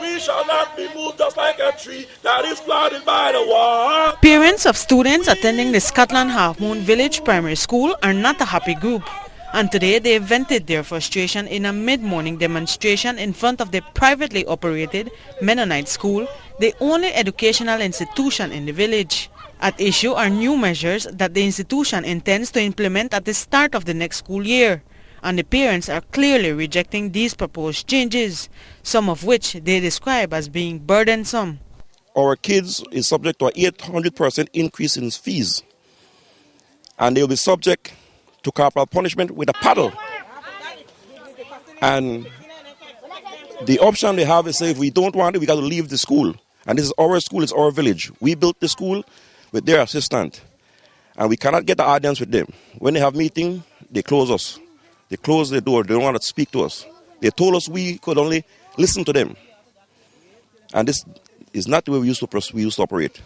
we shall not be moved just like a tree that is planted by the water. Parents of students attending the Scotland Halfmoon Village Primary School are not a happy group, and today they vented their frustration in a mid-morning demonstration in front of the privately operated Mennonite school, the only educational institution in the village. At issue are new measures that the institution intends to implement at the start of the next school year, and the parents are clearly rejecting these proposed changes, some of which they describe as being burdensome. Our kids is subject to an 800% increase in fees, and they will be subject to corporal punishment with a paddle. And the option they have is say, if we don't want it, we got to leave the school. And this is our school, it's our village. We built the school with their assistant, and we cannot get the audience with them. When they have meeting, they close us. They close the door. They don't want to speak to us. They told us we could only listen to them. And this is not the way we used to operate.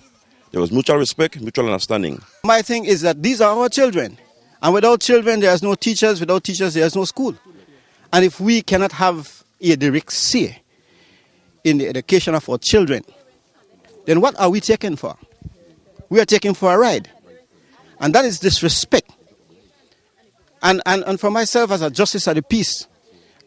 There was mutual respect, mutual understanding. My thing is that these are our children. And without children, there's no teachers. Without teachers, there's no school. And if we cannot have a direct say in the education of our children, then what are we taking for? We are taking for a ride. And that is disrespect. And for myself as a justice of the peace,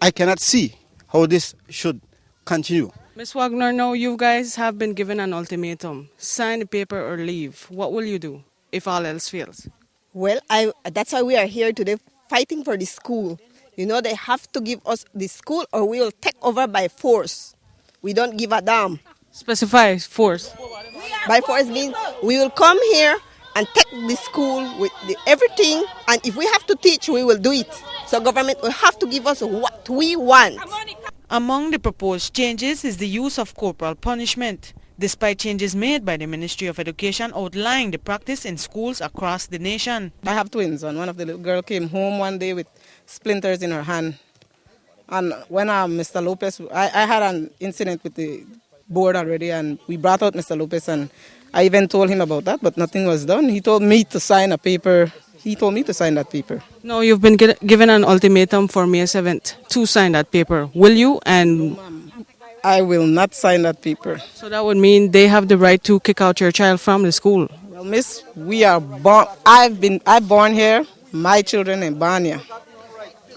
I cannot see how this should continue. Ms. Wagner, now you guys have been given an ultimatum. Sign the paper or leave. What will you do if all else fails? Well, that's why we are here today fighting for the school. You know, they have to give us the school or we will take over by force. We don't give a damn. Specify force. By force means we will come here and take the school with everything, and if we have to teach, we will do it. So government will have to give us what we want. Among the proposed changes is the use of corporal punishment, despite changes made by the Ministry of Education outlining the practice in schools across the nation. I have twins, and one of the little girl came home one day with splinters in her hand. And when Mr. Lopez, I had an incident with the board already, and we brought out Mr. Lopez, and I even told him about that, but nothing was done. He told me to sign a paper. He told me to sign that paper. No, you've been given an ultimatum for May 7th to sign that paper. Will you? And I will not sign that paper. So that would mean they have the right to kick out your child from the school. Well, miss, we are born. I born here. My children are born here.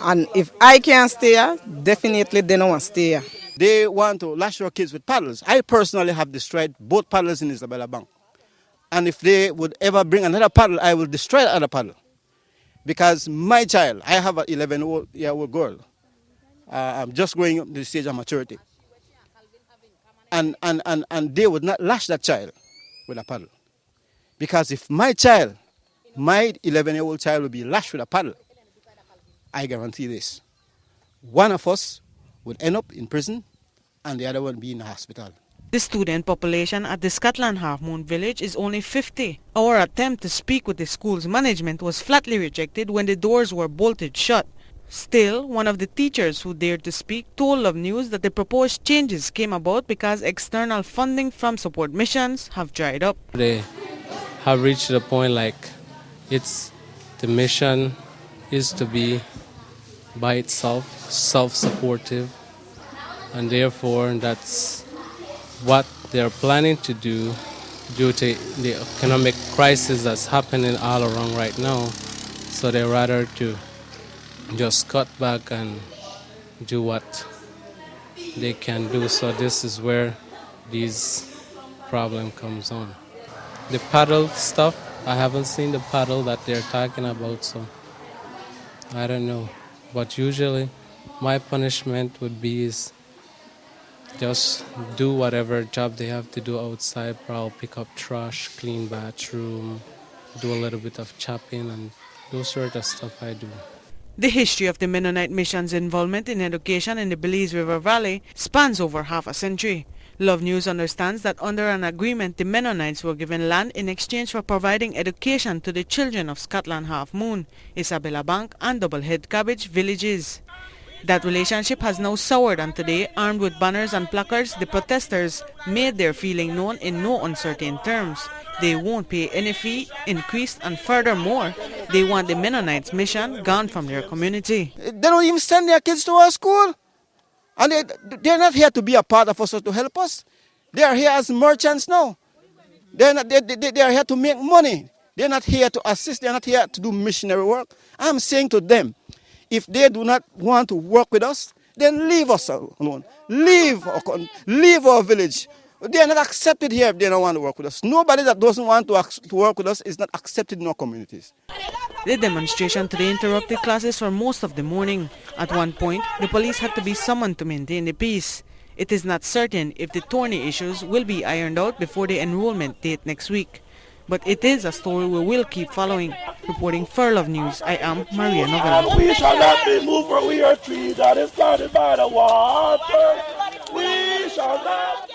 And if I can't stay here, definitely they don't want to stay here. They want to lash our kids with paddles. I personally have destroyed both paddles in Isabella Bank. And if they would ever bring another paddle, I will destroy the other paddle. Because my child, I have an 11-year-old girl. I'm just going up to the stage of maturity. And they would not lash that child with a paddle. Because if my 11-year-old child will be lashed with a paddle, I guarantee this. One of us would end up in prison and the other one be in the hospital. The student population at the Scotland Halfmoon village is only 50. Our attempt to speak with the school's management was flatly rejected when the doors were bolted shut. Still, one of the teachers who dared to speak told Love News that the proposed changes came about because external funding from support missions have dried up. They have reached the point like the mission is to be by itself, self-supportive, and therefore that's what they're planning to do due to the economic crisis that's happening all around right now. So they rather to just cut back and do what they can do. So this is where this problem comes on. The paddle stuff, I haven't seen the paddle that they're talking about, so I don't know. But usually my punishment would be is just do whatever job they have to do outside, probably pick up trash, clean bathroom, do a little bit of chopping and those sort of stuff I do. The history of the Mennonite mission's involvement in education in the Belize River Valley spans over half a century. Love News understands that under an agreement, the Mennonites were given land in exchange for providing education to the children of Scotland Halfmoon, Isabella Bank and Doublehead Cabbage villages. That relationship has now soured, and today, armed with banners and placards, the protesters made their feeling known in no uncertain terms. They won't pay any fee, increased, and furthermore, they want the Mennonites' mission gone from their community. They don't even send their kids to our school. And they're not here to be a part of us or to help us. They are here as merchants now. They are here to make money. They're not here to assist. They're not here to do missionary work. I'm saying to them, if they do not want to work with us, then leave us alone. Leave our village. They are not accepted here if they don't want to work with us. Nobody that doesn't want to work with us is not accepted in our communities. The demonstration today interrupted classes for most of the morning. At one point, the police had to be summoned to maintain the peace. It is not certain if the thorny issues will be ironed out before the enrollment date next week. But it is a story we will keep following. Reporting for Love News, I am Maria Novelo. We shall not be moved, for we are trees that is planted by the water. We shall not